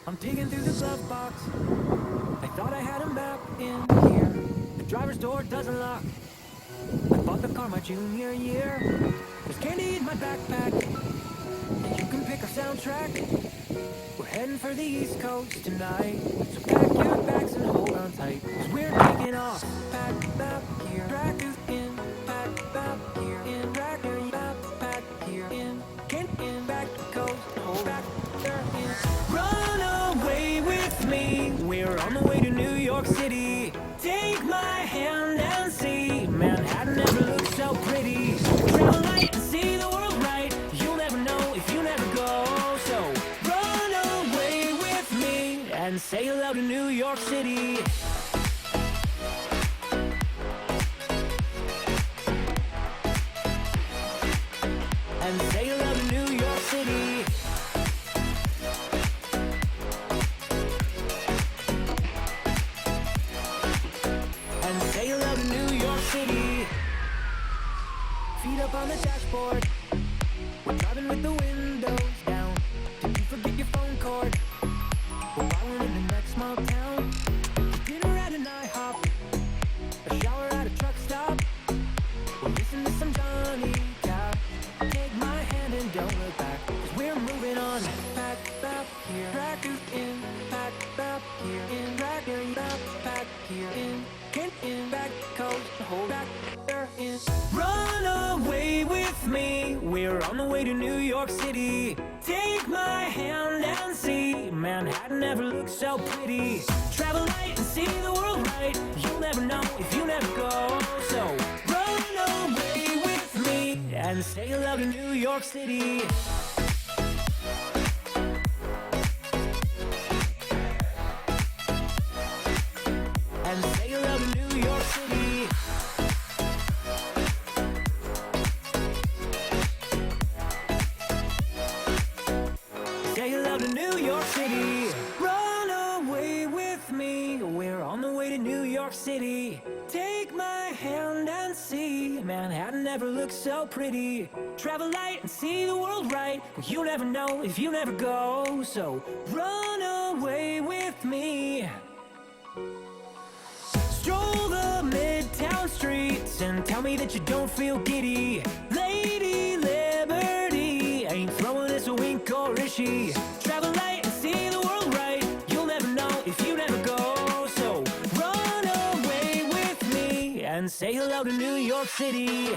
I'm digging through the glove box. I thought I had a map in here. The driver's door doesn't lock. I bought the car my junior year. There's candy in my backpack, and you can pick our soundtrack. We're heading for the East Coast tonight, so pack your bags and hold on tight, 'cause we're taking off. Pack up here, track is in. Pack up here, in. Track up, pack here, in. Get in, back to coast, hold back there in. Run away with me, we're on the way to New York City. Take my hand and see, Manhattan never looks so pretty. Travel light and see the world right, you'll never know if you never go. So run away with me and say hello to New York City. And say hello to New York City. And say hello to New York City. Feet up on the dashboard, we're driving with the windows down. Did you forget your phone cord? We're rolling in the next small town. Dinner at an IHOP, a shower at a truck stop. We'll listen to some Johnny Cash. Take my hand and don't look back, 'cause we're moving on. Pack up here, track is in. Pack up here, in. Track up, pack here, in. Get in, back coast, hold back there in. Run away with me, we're on the way to New York City. Take my hand and see, Manhattan never looks so pretty. Travel light and see the world right, you'll never know if you never go. So run away with me and say hello to New York City. And say hello to New York City. Say hello to New York City. Run away with me, we're on the way to New York City. Take my hand and see, Manhattan never looks so pretty. Travel light and see the world right, well, you never know if you never go. So run away with me. Stroll the midtown streets and tell me that you don't feel giddy. Lady Liberty ain't throwing us a wink, or is she? Travel light and see the world right, you'll never know if you never go. So run away with me and say hello to New York City.